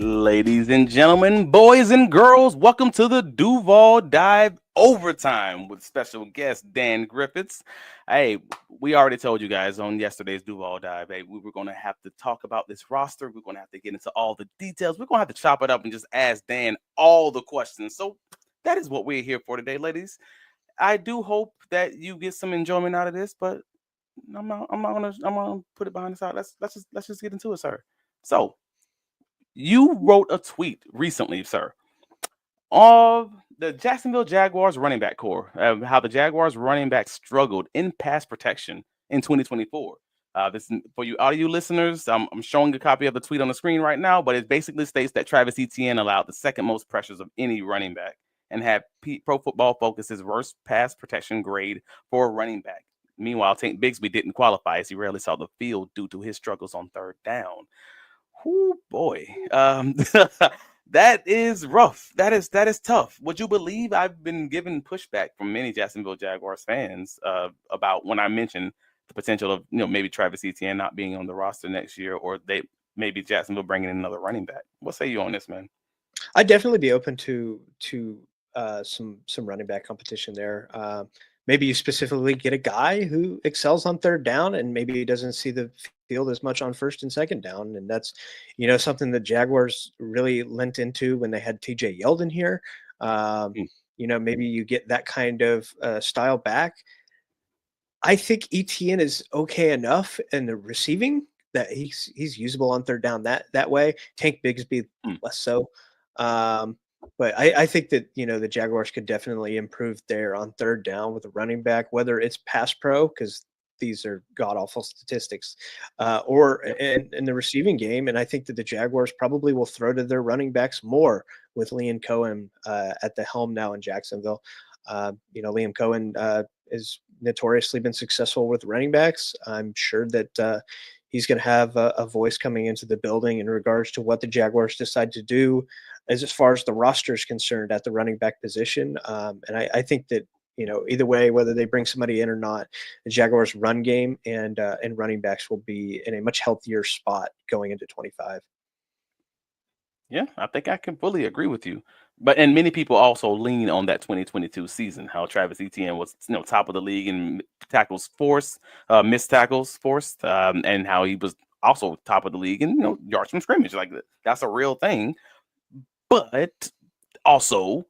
Ladies and gentlemen, boys and girls, welcome to the Duval Dive Overtime with special guest Dan Griffiths. Hey, we already told you guys on yesterday's Duval Dive, hey, we were going to have to talk about this roster. We're going to have to get into all the details. We're going to have to chop it up and just ask Dan all the questions. So that is what we're here for today, ladies. I do hope that you get some enjoyment out of this, but I'm not gonna put it behind the side. Let's just get into it, sir. So you wrote a tweet recently, sir, of the Jacksonville Jaguars running back core, how the Jaguars running back struggled in pass protection in 2024. This for you audio listeners. I'm showing a copy of the tweet on the screen right now, but it basically states that Travis Etienne allowed the second most pressures of any running back and had Pro Football Focus's worst pass protection grade for a running back. Meanwhile, Tank Bigsby didn't qualify as he rarely saw the field due to his struggles on third down. Oh boy, that is rough. That is tough. Would you believe I've been given pushback from many Jacksonville Jaguars fans about when I mentioned the potential of maybe Travis Etienne not being on the roster next year, or they maybe Jacksonville bringing in another running back. What say you on this, man? I'd definitely be open to some running back competition there. Maybe you specifically get a guy who excels on third down, and maybe he doesn't see the field as much on first and second down, and that's something the Jaguars really lent into when they had T.J. Yeldon here. Um, Mm. Maybe you get that kind of style back. I think ETN is okay enough in the receiving that he's usable on third down that way. Tank Bigsby Mm. less so. Um, but I think that the Jaguars could definitely improve there on third down with a running back, whether it's pass pro because these are god awful statistics, or Yep. in the receiving game. And I think that the Jaguars probably will throw to their running backs more with Liam Coen at the helm now in Jacksonville. Liam Coen has notoriously been successful with running backs. I'm sure that he's going to have a voice coming into the building in regards to what the Jaguars decide to do as far as the roster is concerned at the running back position. And I think that either way, whether they bring somebody in or not, the Jaguars' run game and running backs will be in a much healthier spot going into 25. Yeah, I think I can fully agree with you. And many people also lean on that 2022 season, how Travis Etienne was, top of the league in tackles forced, missed tackles forced, and how he was also top of the league in yards from scrimmage. Like that's a real thing. But also,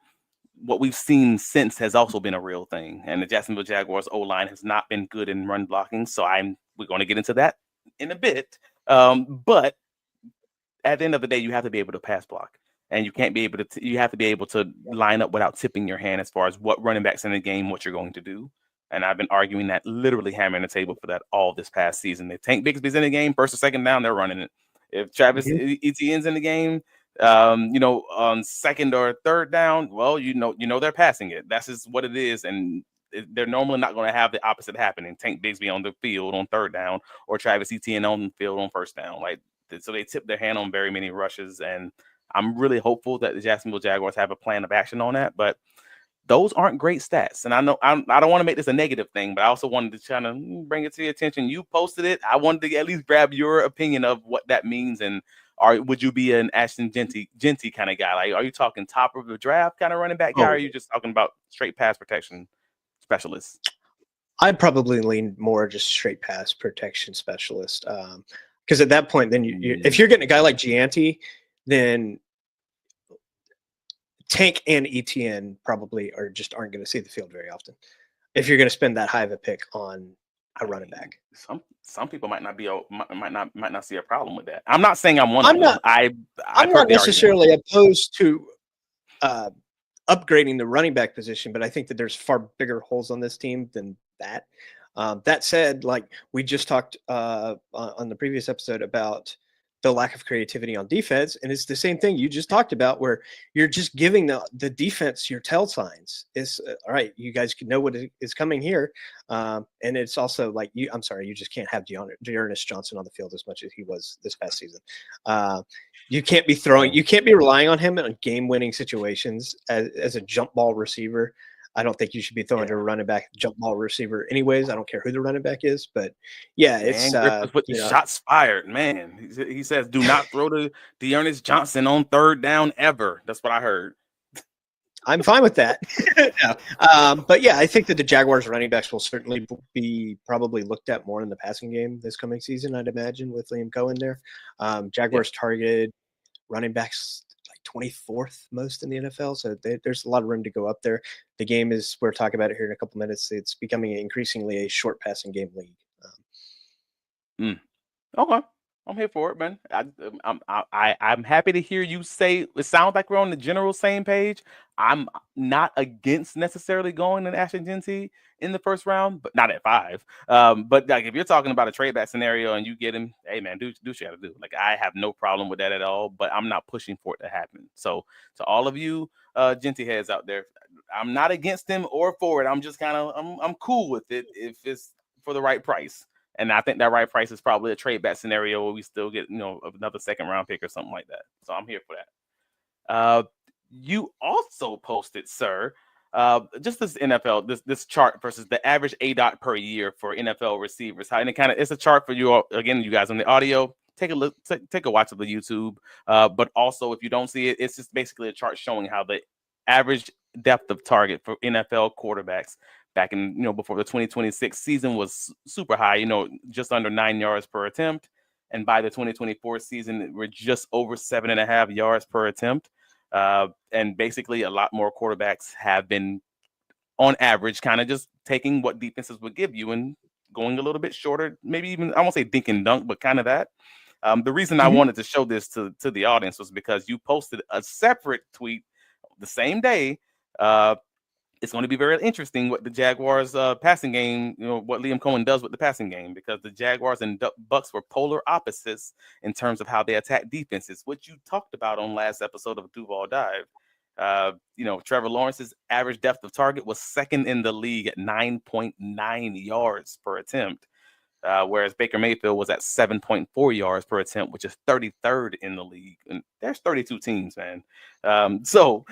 what we've seen since has also been a real thing, and the Jacksonville Jaguars O line has not been good in run blocking. So we're going to get into that in a bit. But at the end of the day, you have to be able to pass block, and you can't be able to. You have to be able to line up without tipping your hand as far as what running backs in the game, what you're going to do. And I've been arguing that, literally hammering the table for that all this past season. If Tank Bigsby's in the game, first or second down, they're running it. If Travis Mhm. Etienne's in the game, on second or third down, well, they're passing it. That's just what it is, and they're normally not going to have the opposite happening. Tank Bigsby on the field on third down, or Travis Etienne on the field on first down. Like, so they tip their hand on very many rushes, and I'm really hopeful that the Jacksonville Jaguars have a plan of action on that. But those aren't great stats, and I know I don't want to make this a negative thing, but I also wanted to try to bring it to your attention. You posted it. I wanted to at least grab your opinion of what that means, and would you be an Ashton Genty kind of guy? Like, are you talking top of the draft kind of running back guy, or are Oh, you just talking about straight pass protection specialist? I'd probably lean more just straight pass protection specialist. Because at that point, then if Mm. you're getting a guy like Gianti, then Tank and ETN probably aren't going to see the field very often. If you're going to spend that high of a pick on a I running mean, back, some people might not see a problem with that. I'm not saying I'm one of I'm them. not I've I'm heard not the argument. necessarily opposed to uh, upgrading the running back position, but I think that there's far bigger holes on this team than that. That said, like we just talked on the previous episode about the lack of creativity on defense, and it's the same thing you just talked about, where you're just giving the defense your tell signs. Is all right. You guys can know what is coming here, and it's also like you. I'm sorry, you just can't have Dearness Johnson on the field as much as he was this past season. Uh, you can't be throwing. Yeah. You can't be relying on him in game-winning situations as a jump ball receiver. I don't think you should be throwing to a running back, jump ball receiver anyways. I don't care who the running back is, but yeah, it's, Dan Griffis with the shots fired, man. He says, do not throw to Dearness Johnson on third down ever. That's what I heard. I'm fine with that. But yeah, I think that the Jaguars running backs will certainly be probably looked at more in the passing game this coming season, I'd imagine, with Liam Coen there. Jaguars targeted running backs like 24th most in the NFL, so there's a lot of room to go up there. The game is, we're talking about it here in a couple minutes, it's becoming increasingly a short passing game league. Okay. I'm here for it, man. I'm happy to hear you say it sounds like we're on the general same page. I'm not against necessarily going to Ashton Genty in the first round, but not at 5. But like if you're talking about a trade back scenario and you get him, hey man, do what you gotta do. Like I have no problem with that at all, but I'm not pushing for it to happen. So to all of you Genty heads out there, I'm not against him or for it. I'm just kind of I'm cool with it if it's for the right price. And I think that right price is probably a trade back scenario where we still get, another second round pick or something like that. So I'm here for that. You also posted, sir, just this NFL, this chart versus the average ADOT per year for NFL receivers. And it's a chart for you all, again, you guys on the audio. Take a look, take a watch of the YouTube. But also, if you don't see it, it's just basically a chart showing how the average depth of target for NFL quarterbacks back in, before the 2026 season was super high, just under 9 yards per attempt. And by the 2024 season, we're just over 7.5 yards per attempt. And basically a lot more quarterbacks have been on average kind of just taking what defenses would give you and going a little bit shorter, maybe even, I won't say dink and dunk, but kind of that. The reason I wanted to show this to the audience was because you posted a separate tweet the same day. It's going to be very interesting what the Jaguars passing game, what Liam Coen does with the passing game, because the Jaguars and Bucks were polar opposites in terms of how they attack defenses, which you talked about on last episode of Duval Dive. Trevor Lawrence's average depth of target was second in the league at 9.9 yards per attempt, whereas Baker Mayfield was at 7.4 yards per attempt, which is 33rd in the league. And there's 32 teams, man. So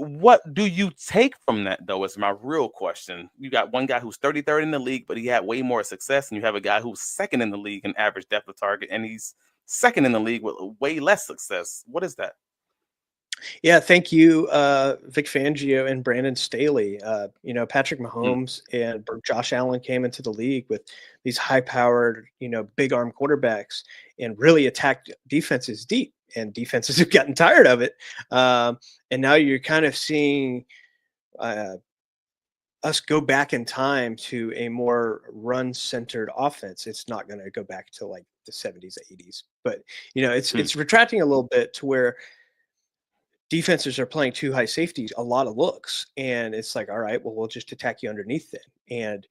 what do you take from that, though, is my real question. You got one guy who's 33rd in the league, but he had way more success. And you have a guy who's second in the league in average depth of target, and he's second in the league with way less success. What is that? Yeah, thank you, Vic Fangio and Brandon Staley. Patrick Mahomes and Josh Allen came into the league with these high-powered, big arm quarterbacks and really attacked defenses deep, and defenses have gotten tired of it. And now you're kind of seeing us go back in time to a more run-centered offense. It's not going to go back to like the 70s, 80s, but it's retracting a little bit to where defenses are playing too high safeties, a lot of looks, and it's like, all right, well, we'll just attack you underneath then. And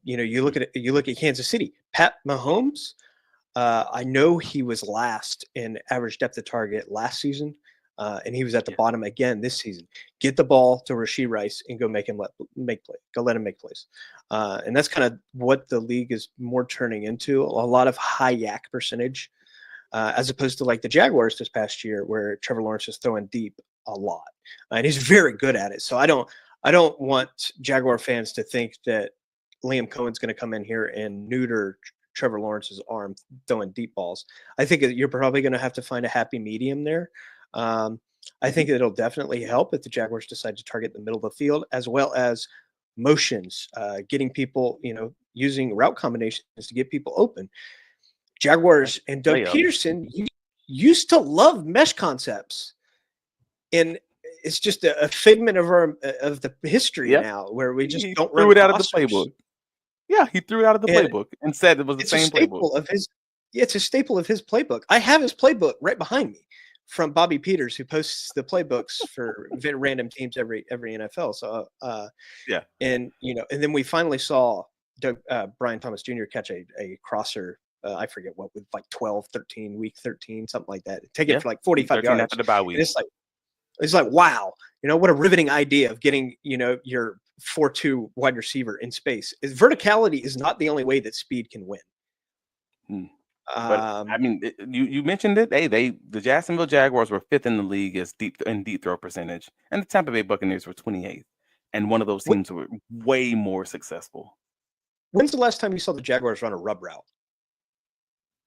you look at Kansas City, Pat Mahomes. I know he was last in average depth of target last season, and he was at the bottom again this season. Get the ball to Rashee Rice and go let him make plays. And that's kind of what the league is more turning into, a lot of high yak percentage. As opposed to like the Jaguars this past year, where Trevor Lawrence is throwing deep a lot, and he's very good at it. So I don't want Jaguar fans to think that Liam Cohen's going to come in here and neuter Trevor Lawrence's arm throwing deep balls. I think you're probably going to have to find a happy medium there. I think it'll definitely help if the Jaguars decide to target the middle of the field, as well as motions, getting people, using route combinations to get people open. Jaguars and Doug Peterson used to love mesh concepts, and it's just a figment of the history now, where we just don't threw it out of the playbook. Yeah, he threw it out of the playbook and said it was the same playbook. It's a staple of his playbook. I have his playbook right behind me from Bobby Peters, who posts the playbooks for random teams every NFL. So and then we finally saw Brian Thomas Jr. catch a crosser. I forget what, with like week 13, something like that. Take it for like 45 yards after the bye week. It's like, wow, what a riveting idea of getting, your 4-2 wide receiver in space. Verticality is not the only way that speed can win. But you mentioned it. The Jacksonville Jaguars were 5th in the league as deep throw percentage, and the Tampa Bay Buccaneers were 28th. and one of those Wh- teams were way more successful. When's the last time you saw the Jaguars run a rub route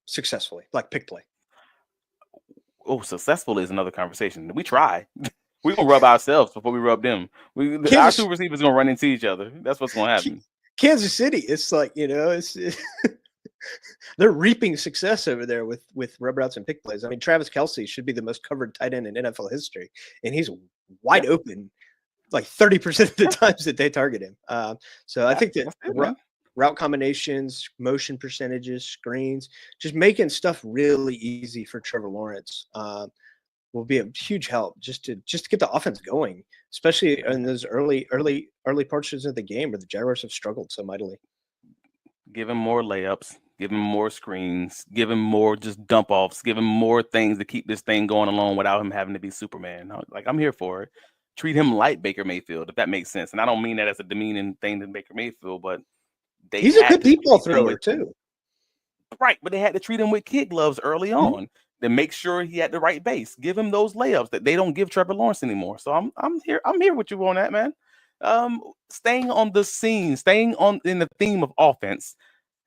successfully, like pick play? Oh, successful is another conversation. We try. We're gonna rub ourselves before we rub them. Our two Kansas, receivers gonna run into each other. That's what's gonna happen. Kansas City, it's like, it's they're reaping success over there with rub routes and pick plays. I mean, Travis Kelce should be the most covered tight end in NFL history, and he's wide open like 30% of the times that they target him. So I think that route combinations, motion percentages, screens, just making stuff really easy for Trevor Lawrence will be a huge help just to get the offense going, especially in those early portions of the game where the Jaguars have struggled so mightily. Give him more layups, give him more screens, give him more just dump offs, give him more things to keep this thing going along without him having to be Superman. Like, I'm here for it. Treat him like Baker Mayfield, if that makes sense. And I don't mean that as a demeaning thing to Baker Mayfield, but he's a good deep ball thrower too. Right, but they had to treat him with kid gloves early on to make sure he had the right base. Give him those layups that they don't give Trevor Lawrence anymore. So I'm here with you on that, man. Staying on the scene, staying on in the theme of offense.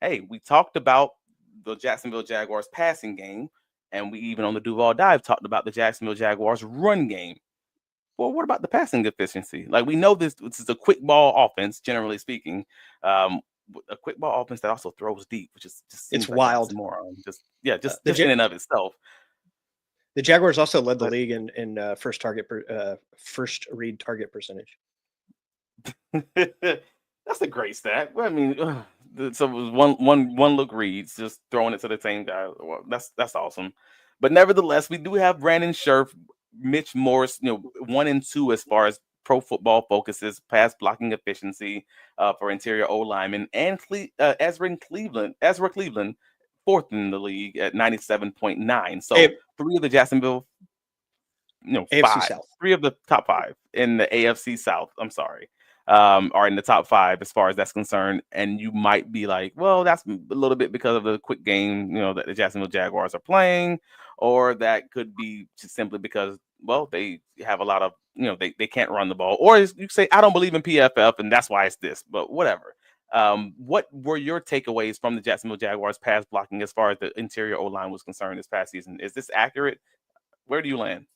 Hey, we talked about the Jacksonville Jaguars passing game, and we even on the Duval Dive talked about the Jacksonville Jaguars run game. Well, what about the passing deficiency? Like, we know this is a quick ball offense, generally speaking. A quick ball offense that also throws deep, which is just it's like wild. Just in and of itself. The Jaguars also led the league in first read target percentage. That's a great stat. I mean, so it was one look reads, just throwing it to the same guy. Well, that's awesome. But nevertheless, we do have Brandon Scherf, Mitch Morse, 1 and 2 as far as Pro Football Focus's pass blocking efficiency for interior O linemen, and Ezra Cleveland, 4th in the league at 97.9. So 3 of the Jacksonville, AFC South. 3 of the top 5 in the AFC South. I'm sorry. Are in the top 5 as far as that's concerned. And you might be like, well, that's a little bit because of the quick game, that the Jacksonville Jaguars are playing, or that could be just simply because, well, they have a lot of, they can't run the ball, or you say, I don't believe in PFF and that's why it's this, but whatever. What were your takeaways from the Jacksonville Jaguars pass blocking as far as the interior O-line was concerned this past season? Is this accurate? Where do you land?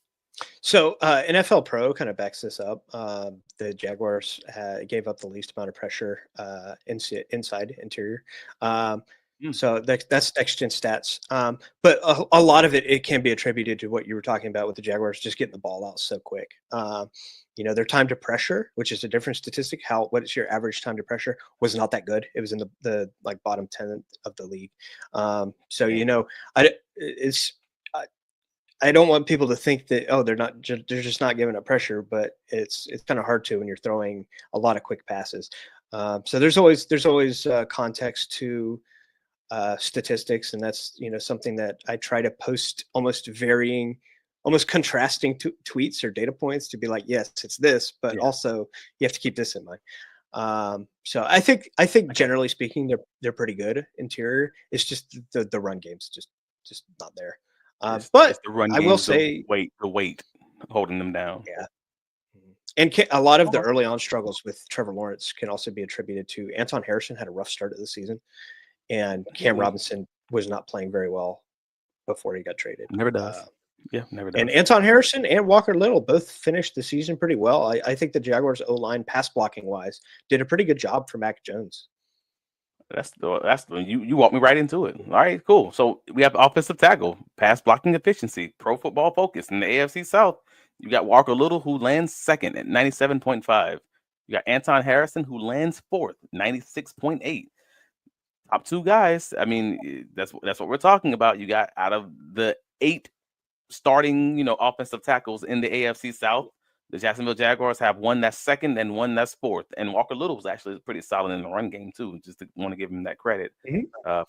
So NFL Pro kind of backs this up. The Jaguars gave up the least amount of pressure inside interior. So that's next gen stats. But a lot of it can be attributed to what you were talking about with the Jaguars just getting the ball out so quick. Their time to pressure, which is a different statistic. What is your average time to pressure? Was not that good. It was in the like bottom 10 of the league. I don't want people to think that they're just not giving up pressure, but it's kind of hard to when you're throwing a lot of quick passes. So there's always context to statistics, and that's something that I try to post almost contrasting tweets or data points to be like, yes, it's this, but also you have to keep this in mind. So I think generally speaking, they're pretty good interior. It's just the run game's just not there. But it's the run I will say the weight holding them down. Yeah. And a lot of the early on struggles with Trevor Lawrence can also be attributed to Anton Harrison had a rough start of the season, and Cam Robinson was not playing very well before he got traded. Never does. Never does. And Anton Harrison and Walker Little both finished the season pretty well. I think the Jaguars O-line pass blocking wise did a pretty good job for Mac Jones. That's you walked me right into it. All right, cool. So we have offensive tackle, pass blocking efficiency, Pro Football Focus in the AFC South. You got Walker Little, who lands 2nd at 97.5. You got Anton Harrison, who lands 4th, 96.8. Top 2 guys. I mean, that's what we're talking about. You got out of the 8 starting, offensive tackles in the AFC South, the Jacksonville Jaguars have 1 that's 2nd and 1 that's 4th. And Walker Little was actually pretty solid in the run game too. Just want to give him that credit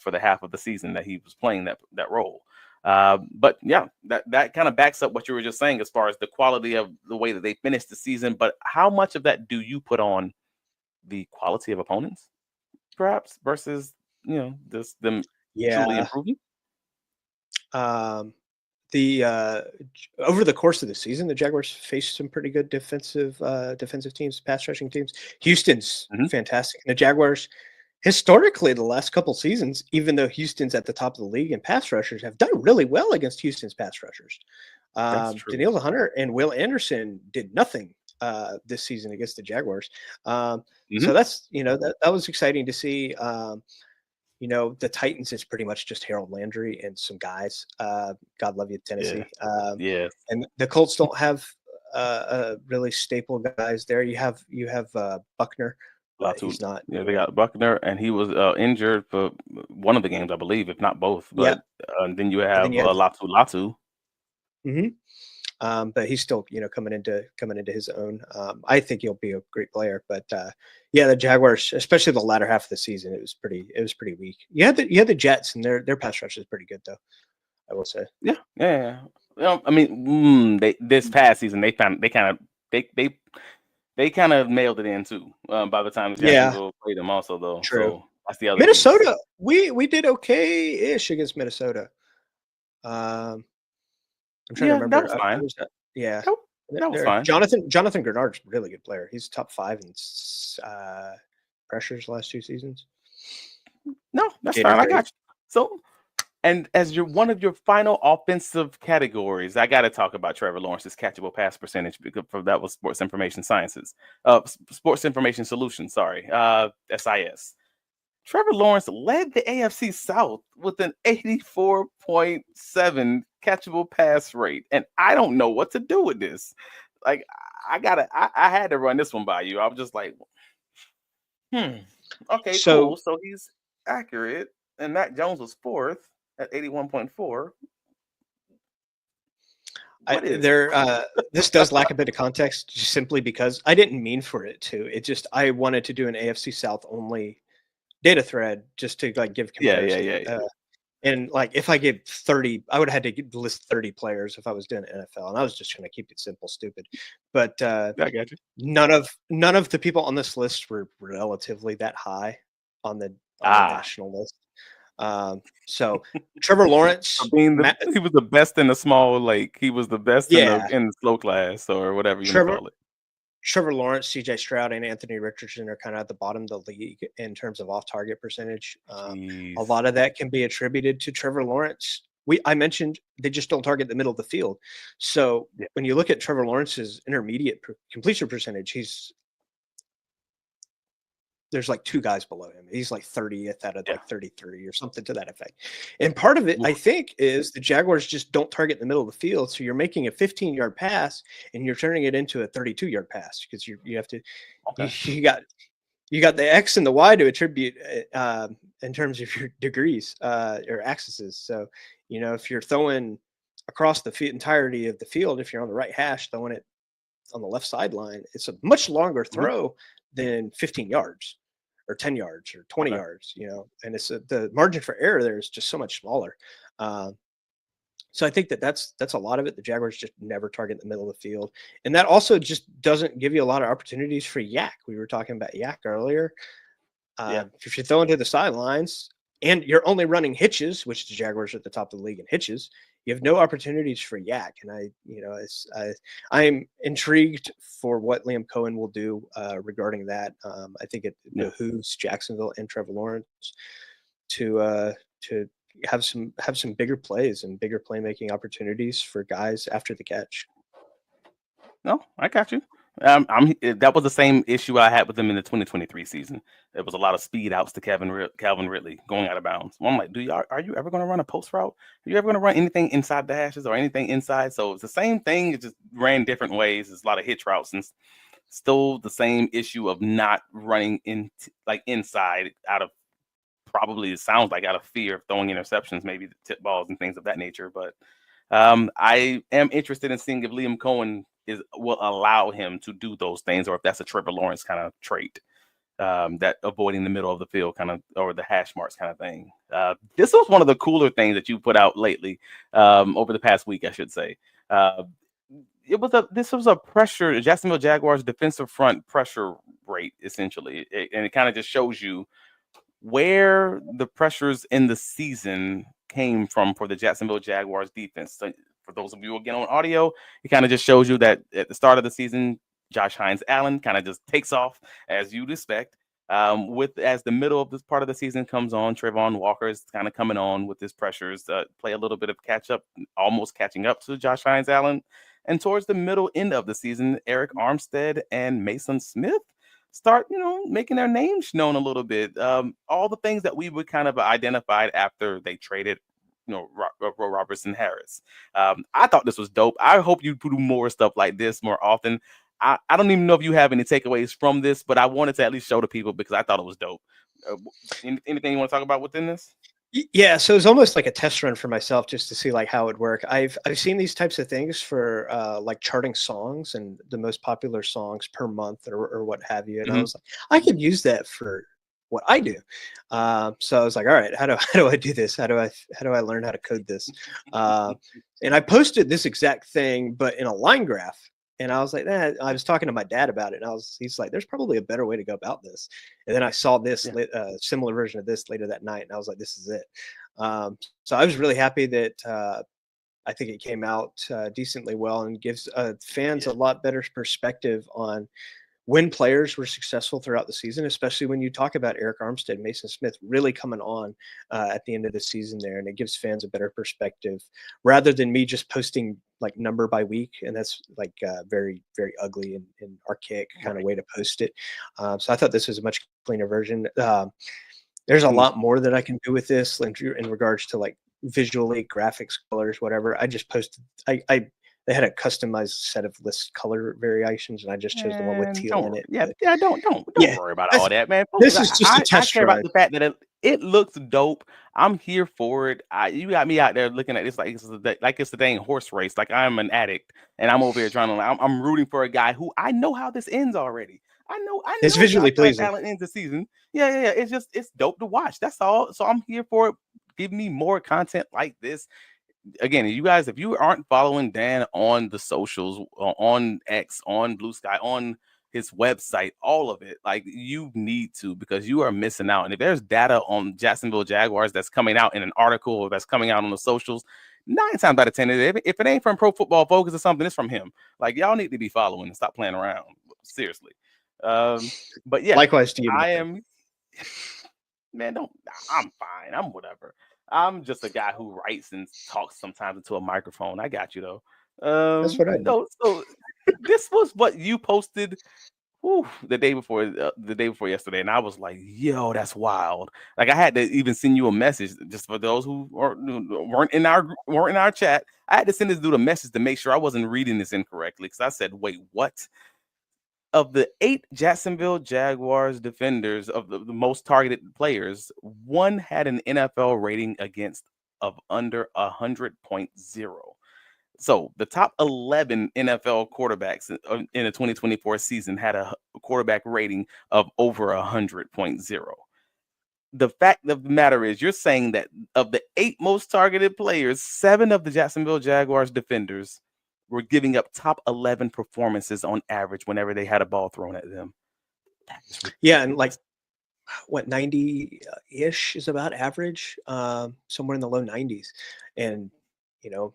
for the half of the season that he was playing that role. But yeah, that kind of backs up what you were just saying as far as the quality of the way that they finished the season. But how much of that do you put on the quality of opponents, perhaps, versus them truly improving? over the course of the season, the Jaguars faced some pretty good defensive teams, pass rushing teams. Houston's fantastic. The Jaguars, historically, the last couple seasons, even though Houston's at the top of the league and pass rushers, have done really well against Houston's pass rushers. That's true. Danielle Hunter and Will Anderson did nothing this season against the Jaguars. So that's that was exciting to see. The Titans is pretty much just Harold Landry and some guys. God love you, Tennessee. Yeah. And the Colts don't have really staple guys there. You have Buckner, but he's not. Yeah, they got Buckner, and he was injured for one of the games, I believe, if not both. But then you have Latu. But he's still, coming into his own. I think he'll be a great player, but the Jaguars, especially the latter half of the season, it was pretty weak. You had the Jets, and their pass rush is pretty good, though, I will say. Yeah. Well, I mean, this past season they kind of mailed it in too. By the time Jacksonville played them, also though. True. So that's the other Minnesota. We did okay-ish against Minnesota. I'm trying to remember. That was fine. That was fine. Jonathan Grenard's a really good player. He's top 5 in pressures last 2 seasons. No, that's fine. I got you. So, and as one of your final offensive categories, I got to talk about Trevor Lawrence's catchable pass percentage, because that was Sports Information Solutions. Sorry, SIS. Trevor Lawrence led the AFC South with an 84.7 catchable pass rate, and I don't know what to do with this. Like, I had to run this one by you. I was just like, okay, cool. So he's accurate, and Mac Jones was 4th at 81.4. This does lack a bit of context, just simply because I didn't mean for it to. It just, I wanted to do an AFC South only data thread just to give comparison. Yeah. And if I gave 30, I would have had to list 30 players if I was doing NFL, and I was just trying to keep it simple, stupid. But I got you. None of the people on this list were relatively that high on the national list. So Trevor Lawrence, he was the best in the small lake. He was the best in the slow class, or whatever you want to call it. Trevor Lawrence, CJ Stroud, and Anthony Richardson are kind of at the bottom of the league in terms of off-target percentage. A lot of that can be attributed to Trevor Lawrence. I mentioned they just don't target the middle of the field. So when you look at Trevor Lawrence's intermediate completion percentage, there's 2 guys below him. He's 30th out of 33 or something to that effect. And part of it, I think, is the Jaguars just don't target the middle of the field. So you're making a 15-yard pass and you're turning it into a 32-yard pass, because you have to. You got the X and the Y to attribute in terms of your degrees or axes. So if you're throwing across the entirety of the field, if you're on the right hash throwing it on the left sideline, it's a much longer throw than 15 yards or 10 yards or 20 yards, and it's the margin for error there is just so much smaller. So I think that's a lot of it. The Jaguars just never target the middle of the field, and that also just doesn't give you a lot of opportunities for yak. We were talking about yak earlier. If you're throwing to the sidelines and you're only running hitches, which the Jaguars are at the top of the league in hitches, you have no opportunities for yak. And I'm intrigued for what Liam Coen will do regarding that. I think it behooves Jacksonville and Trevor Lawrence to have some bigger plays and bigger playmaking opportunities for guys after the catch. No, I got you. That was the same issue I had with them in the 2023 season. There was a lot of speed outs to Calvin Ridley going out of bounds. Well, I'm like, are you ever going to run a post route? Are you ever going to run anything inside the hashes or anything inside? So it's the same thing. It just ran different ways. It's a lot of hitch routes, and still the same issue of not running inside out of, probably, it sounds like, out of fear of throwing interceptions, maybe the tip balls and things of that nature. But I am interested in seeing if Liam Coen will allow him to do those things, or if that's a Trevor Lawrence kind of trait, that avoiding the middle of the field kind of, or the hash marks kind of thing. This was one of the cooler things that you put out lately, over the past week, I should say. This was a pressure, Jacksonville Jaguars defensive front pressure rate, essentially, and it kind of just shows you where the pressures in the season came from for the Jacksonville Jaguars defense. So for those of you again on audio, it kind of just shows you that at the start of the season, Josh Hines Allen kind of just takes off as you'd expect. With as the middle of this part of the season comes on, Trayvon Walker is kind of coming on with his pressures, play a little bit of catch up, almost catching up to Josh Hines Allen. And towards the middle end of the season, Eric Armstead and Mason Smith start, making their names known a little bit. All the things that we would kind of identified after they traded, Robertson Harris. I thought this was dope. I hope you do more stuff like this more often. I don't even know if you have any takeaways from this, but I wanted to at least show the people because I thought it was dope. Anything you want to talk about within this? Yeah, so it's almost like a test run for myself just to see like how it would work. I've seen these types of things for like charting songs and the most popular songs per month or what have you. And I was like, I could use that for what I do. So I was like, all right, how do I do this? How do I learn how to code this? And I posted this exact thing, but in a line graph. And I was like, I was talking to my dad about it, and he's like, there's probably a better way to go about this. And then I saw this similar version of this later that night, and I was like, this is it. So I was really happy that I think it came out decently well and gives fans a lot better perspective on when players were successful throughout the season, especially when you talk about Eric Armstead, Mason Smith really coming on at the end of the season there. And it gives fans a better perspective rather than me just posting like number by week. And that's like very, very ugly and archaic kind of way to post it. So I thought this was a much cleaner version. There's a lot more that I can do with this in regards to like visually, graphics, colors, whatever. I just posted, they had a customized set of list color variations, and I just chose the one with teal in it. Don't worry about all that, man. This is just a test I care about the fact that it looks dope. I'm here for it. You got me out there looking at this like it's the dang horse race. Like I'm an addict, and I'm over here trying to. I'm rooting for a guy who I know how this ends already. I know. It's visually pleasing. Allen ends the season. Yeah. It's dope to watch. That's all. So I'm here for it. Give me more content like this. Again, you guys, if you aren't following Dan on the socials, on X, on Blue Sky, on his website, all of it, like you need to, because you are missing out. And if there's data on Jacksonville Jaguars that's coming out in an article or that's coming out on the socials, 9 times out of 10, if it ain't from Pro Football Focus or something, it's from him. Like y'all need to be following and stop playing around. Seriously. But yeah, likewise to you. I am. Man, I'm fine. I'm whatever. I'm just a guy who writes and talks sometimes into a microphone. I got you though. That's what I do. So this was what you posted the day before yesterday, and I was like, "Yo, that's wild!" Like I had to even send you a message just for those who weren't in our chat. I had to send this dude a message to make sure I wasn't reading this incorrectly because I said, "Wait, what?" Of the 8 Jacksonville Jaguars defenders of the most targeted players, one had an NFL rating against of under 100.0. So the top 11 NFL quarterbacks in the 2024 season had a quarterback rating of over 100.0. The fact of the matter is, you're saying that of the 8 most targeted players, 7 of the Jacksonville Jaguars defenders were giving up top 11 performances on average whenever they had a ball thrown at them. Yeah, and like what 90-ish is about average, somewhere in the low 90s, and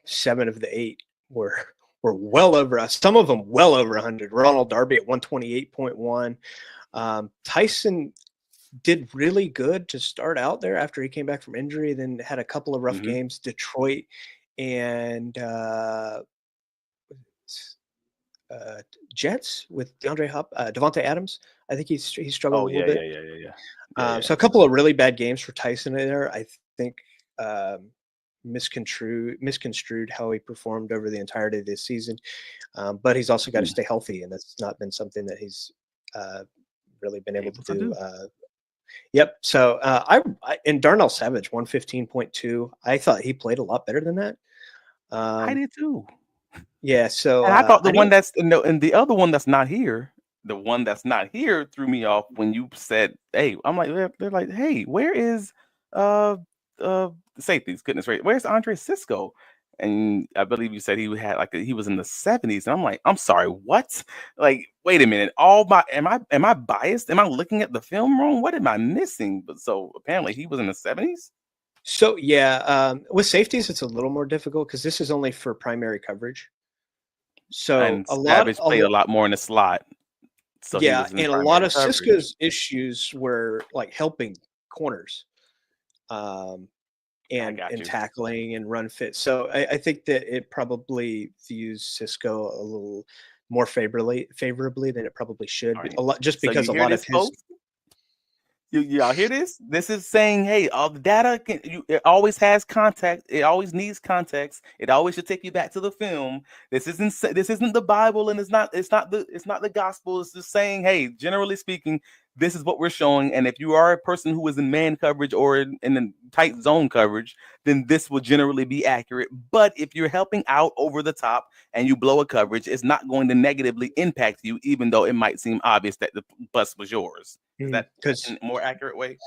7 of the 8 were well over us. Some of them well over 100. Ronald Darby at 128.1. Tyson did really good to start out there after he came back from injury, then had a couple of rough games. Detroit and Jets with Devontae Adams. I think he struggled a little bit. Yeah. So a couple of really bad games for Tyson there. I think misconstrued how he performed over the entirety of this season. But he's also got to stay healthy, and that's not been something that he's really been able to do. Yep. So and Darnell Savage 115.2. I thought he played a lot better than that. I did too. Yeah, so and I thought the one that's and the other one that's not here, the one that's not here threw me off when you said, "Hey," I'm like, they're like, "Hey, where is safeties? Goodness gracious, where's Andre Cisco?" And I believe you said he had he was in the 70s, and I'm like, I'm sorry, what? Like, wait a minute, am I biased? Am I looking at the film wrong? What am I missing? But so apparently he was in the 70s. So yeah, with safeties, it's a little more difficult because this is only for primary coverage. So And Savage played a lot more in the slot, so he yeah, was in and a lot primary of coverage. Cisco's issues were like helping corners, um, I and got you. tackling and run fit. So I think that it probably views Cisco a little more favorably than it probably All should. right. A lot just So because you a hear lot of this, his folks? Y'all hear this? This is saying, hey, all the data it always has context. It always needs context. It always should take you back to the film. This isn't the Bible, and it's not the gospel. It's just saying, hey, generally speaking, this is what we're showing. And if you are a person who is in man coverage or in tight zone coverage, then this will generally be accurate. But if you're helping out over the top and you blow a coverage, it's not going to negatively impact you, even though it might seem obvious that the bus was yours. Is that because in a more accurate way?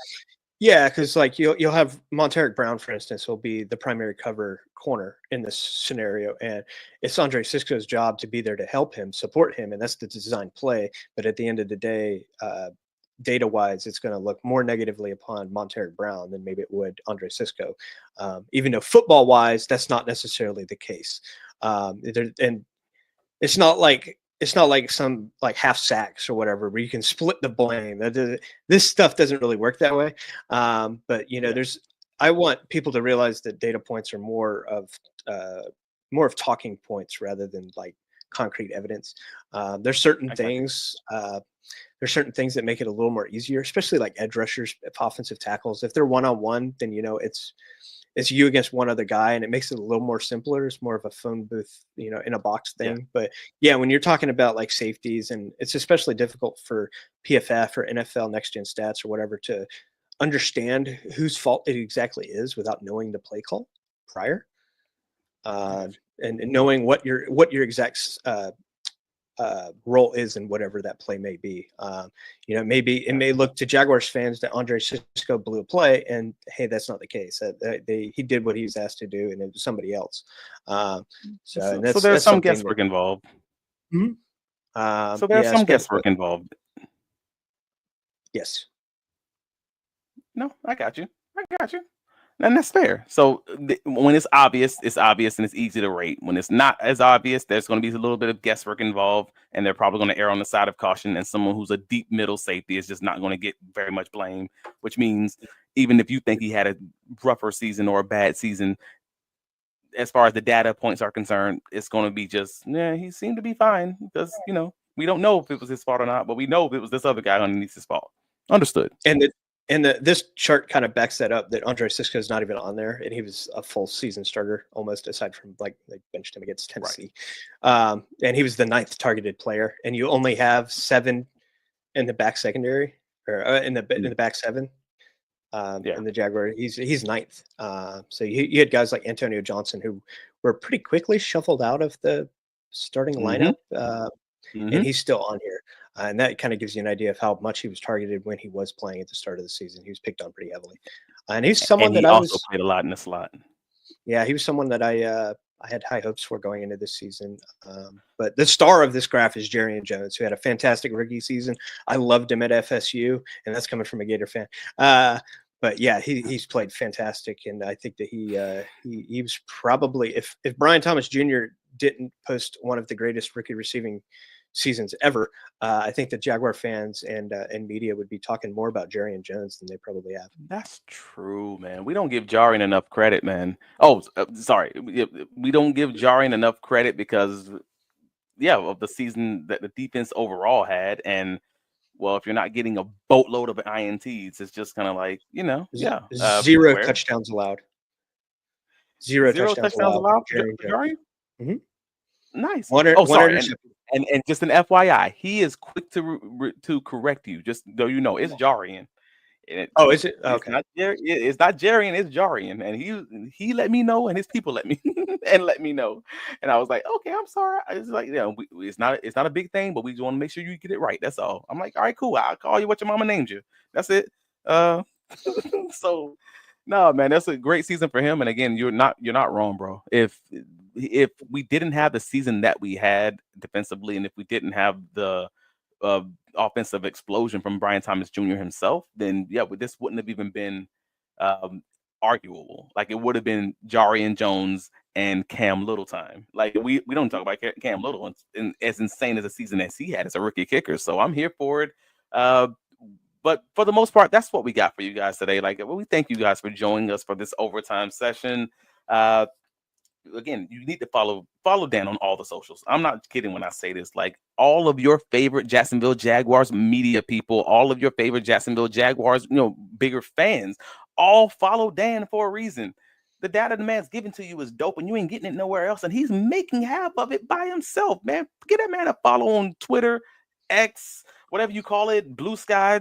yeah, because like you'll have Monteric Brown, for instance, will be the primary cover corner in this scenario, and it's Andre Cisco's job to be there to help him, support him, and that's the design play. But at the end of the day, data wise, it's going to look more negatively upon Monteric Brown than maybe it would Andre Cisco, even though football wise, that's not necessarily the case. And it's not like some like half sacks or whatever where you can split the blame. This stuff doesn't really work that way. But Yeah, there's I want people to realize that data points are uh, more of talking points rather than like concrete evidence. There's certain I got you. things. There's certain things that make it a little more easier, especially like edge rushers, if offensive tackles. If they're one on one, then it's you against one other guy, and it makes it a little more simpler. It's more of a phone booth, in a box Yeah, thing. But yeah, when you're talking about like safeties, and it's especially difficult for PFF or NFL Next Gen Stats or whatever to understand whose fault it exactly is without knowing the play call prior, I uh, got you. and knowing what your exact role is in whatever that play may be. Maybe it Got may you. look to Jaguars fans that Andre Cisco blew a play, and hey, that's not the case. He did what he was asked to do, and it was somebody else. Um, so, and So that's there's that's some something that. guesswork involved. Mhm. So there's Yeah, some guesswork involved. yes. No, I got you. I got you. And that's fair. So when it's obvious and it's easy to rate. When it's not as obvious, there's going to be a little bit of guesswork involved, and they're probably going to err on the side of caution. And someone who's a deep middle safety is just not going to get very much blame, which means even if you think he had a rougher season or a bad season, as far as the data points are concerned, it's going to be just, yeah, he seemed to be fine because, we don't know if it was his fault or not, but we know if it was this other guy underneath his fault. Understood. This chart kind of backs that up that Andre Cisco is not even on there, and he was a full season starter almost, aside from like they benched him against Right. Tennessee, and he was the 9th targeted player, and you only have 7 in the back secondary or in the back 7. Yeah. In the Jaguar, he's 9th. So you had guys like Antonio Johnson who were pretty quickly shuffled out of the starting Mm-hmm. lineup, and Mm-hmm. he's still on here. And that kind of gives you an idea of how much he was targeted when he was playing at the start of the season. He was picked on pretty heavily, and he's someone And that he also played a lot in the slot. yeah, he was someone that I had high hopes for going into this season. But the star of this graph is Jerry Jones, who had a fantastic rookie season. I loved him at FSU, and that's coming from a Gator fan. But yeah, he's played fantastic, and I think that he was probably, if Brian Thomas Jr. didn't post one of the greatest rookie receiving seasons ever, I think that Jaguar fans and media would be talking more about Jerry and Jones than they probably have. That's true, man. We don't give Jarian enough credit, man. Oh, sorry. We don't give Jarian enough credit because, yeah, of the season that the defense overall had. And, well, if you're not getting a boatload of INTs, it's just kind of like, yeah, Zero where touchdowns allowed. Zero zero touchdowns touchdowns allowed allowed for Jerry for Jones. Jarian. Mhm. Nice. One Oh, one sorry. interception. And just an FYI, he is quick to correct you, just though it's Jarian. And Oh, is it? it's Okay. not Jerry. It's not Jerry, and it's Jarian, and he let me know, and his people let me and let me know, and I was like, okay, I'm sorry. It's like, it's not a big thing, but we just want to make sure you get it right. That's all. I'm like, all right, cool. I'll call you what your mama named you. That's it. Uh, so no, man, that's a great season for him. And again, you're not wrong, bro. If we didn't have the season that we had defensively, and if we didn't have the uh, offensive explosion from Brian Thomas Jr. himself, then yeah, this wouldn't have even been arguable. Like, it would have been Jarian Jones and Cam Little time. Like, we don't talk about Cam Little, and as insane as a season as he had as a rookie kicker. So I'm here for it. Uh, but for the most part, that's what we got for you guys today. Like, we thank you guys for joining us for this overtime session. Uh, Again, you need to follow Dan on all the socials. I'm not kidding when I say this. Like, all of your favorite Jacksonville Jaguars media people, all of your favorite Jacksonville Jaguars, bigger fans, all follow Dan for a reason. The data the man's giving to you is dope, and you ain't getting it nowhere else. And he's making half of it by himself, man. Get that man a follow on Twitter, X, whatever you call it, Blue Sky.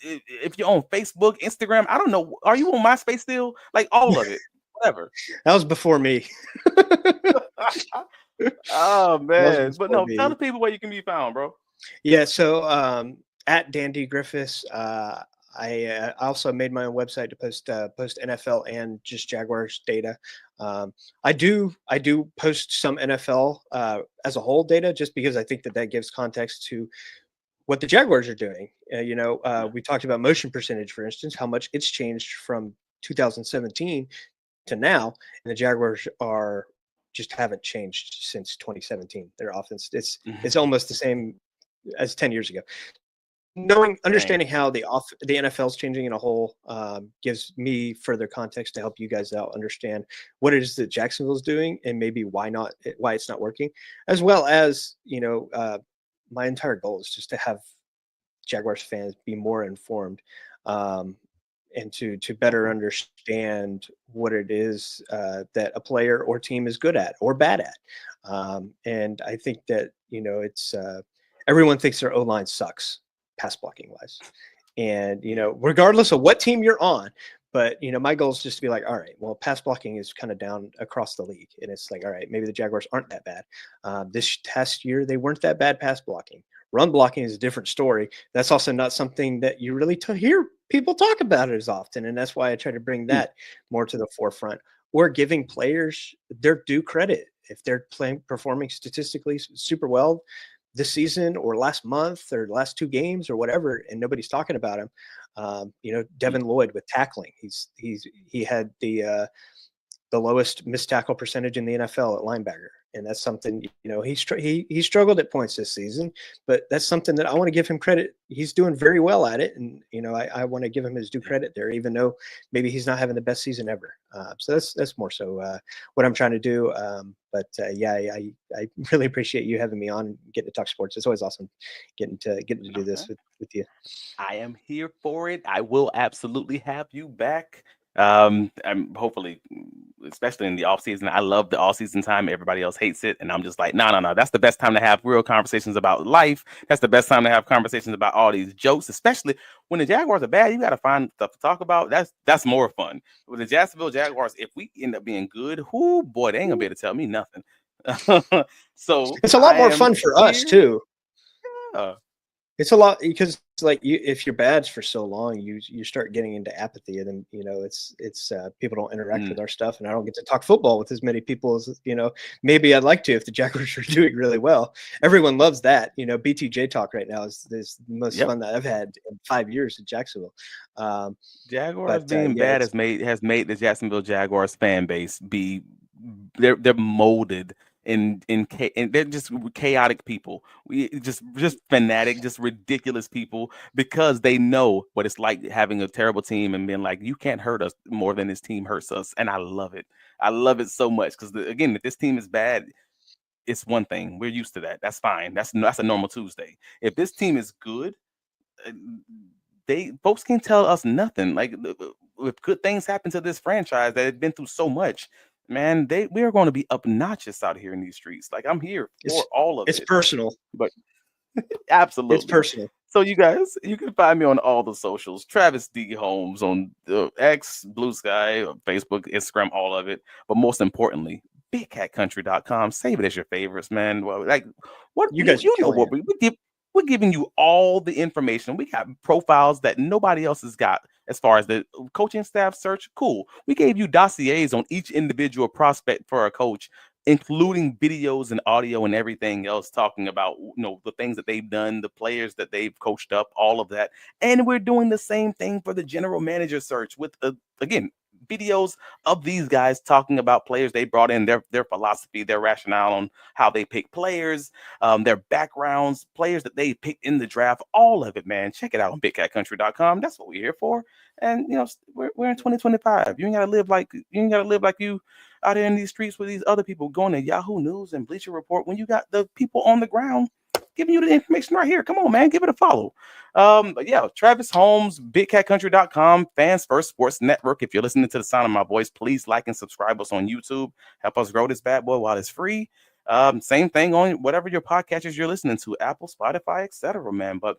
If you're on Facebook, Instagram, I don't know. Are you on MySpace still? Like, all of it, whatever. That was before me. Oh man, but no, me. tell the people where you can be found, bro. Yeah, so at Dan Griffis, I also made my own website to post NFL and just Jaguars data. I do post some NFL as a whole data, just because I think that gives context to what the Jaguars are doing. We talked about motion percentage, for instance, how much it's changed from 2017 to now, and the Jaguars just haven't changed since 2017. Their offense, it's almost the same as 10 years ago. Understanding how the NFL is changing in a whole gives me further context to help you guys out understand what it is that Jacksonville's doing, and maybe why it's not working, as well as my entire goal is just to have Jaguars fans be more informed, and to better understand what it is that a player or team is good at or bad at. And I think that it's everyone thinks their O-line sucks pass blocking wise, and regardless of what team you're on. But my goal is just to be like, all right, well, pass blocking is kind of down across the league, and it's like, all right, maybe the Jaguars aren't that bad. This past year, they weren't that bad pass blocking. Run blocking is a different story. That's also not something that you really hear people talk about it as often, and that's why I try to bring that more to the forefront. Or giving players their due credit if they're performing statistically super well this season or last month or last 2 games or whatever, and nobody's talking about him. Devin Lloyd with tackling. He had the lowest missed tackle percentage in the NFL at linebacker. And that's something, he struggled at points this season, but that's something that I want to give him credit. He's doing very well at it. And, I want to give him his due credit there, even though maybe he's not having the best season ever. So that's more so what I'm trying to do. But I really appreciate you having me on and getting to talk sports. It's always awesome getting to do this with you. I am here for it. I will absolutely have you back. I'm hopefully, especially in the off season. I love the off season time. Everybody else hates it, and I'm just like, no. That's the best time to have real conversations about life. That's the best time to have conversations about all these jokes, especially when the Jaguars are bad. You got to find stuff to talk about. That's more fun. With the Jacksonville Jaguars, if we end up being good, whoo boy, they ain't gonna be able to tell me nothing. So it's a lot more fun for us too. Yeah. It's a lot because if you're bad for so long, you start getting into apathy, and then it's people don't interact with our stuff, and I don't get to talk football with as many people as maybe I'd like to if the Jaguars are doing really well. Everyone loves that. BTJ talk right now is the most fun that I've had in 5 years in Jacksonville. Jaguars being bad has made the Jacksonville Jaguars fan base be they're molded. And they're just chaotic people. We just fanatic, just ridiculous people, because they know what it's like having a terrible team and being like, you can't hurt us more than this team hurts us. And I love it. I love it so much because again, if this team is bad, it's one thing. We're used to that. That's fine. That's a normal Tuesday. If this team is good, folks can't tell us nothing. Like, if good things happen to this franchise that had been through so much, man, we are going to be obnoxious out here in these streets. Like, I'm here for all of it. It's personal, but absolutely, it's personal. So you guys, you can find me on all the socials. Travis D. Holmes on X, Blue Sky, Facebook, Instagram, all of it. But most importantly, BigCatCountry.com. Save it as your favorites, man. Well, like, what you guys, we're giving you all the information. We got profiles that nobody else has got as far as the coaching staff search. Cool. We gave you dossiers on each individual prospect for a coach, including videos and audio and everything else, talking about the things that they've done, the players that they've coached up, all of that. And we're doing the same thing for the general manager search with again, videos of these guys talking about players they brought in, their philosophy, their rationale on how they pick players, their backgrounds, players that they picked in the draft, all of it, man. Check it out on bigcatcountry.com. That's what we're here for. And we're in 2025. You ain't gotta live like you out there in these streets with these other people going to Yahoo News and Bleacher Report when you got the people on the ground giving you the information right here. Come on, man, give it a follow. But yeah, Travis Holmes, bigcatcountry.com, Fans First Sports Network. If you're listening to the sound of my voice, please like and subscribe us on YouTube. Help us grow this bad boy while it's free. Same thing on whatever your podcatchers you're listening to, Apple, Spotify, etc., man. But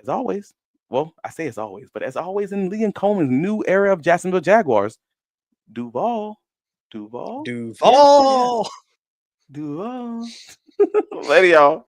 as always, well, I say as always, but as always in Liam Coen's new era of Jacksonville Jaguars, Duval. Duval. Duval. Later, y'all.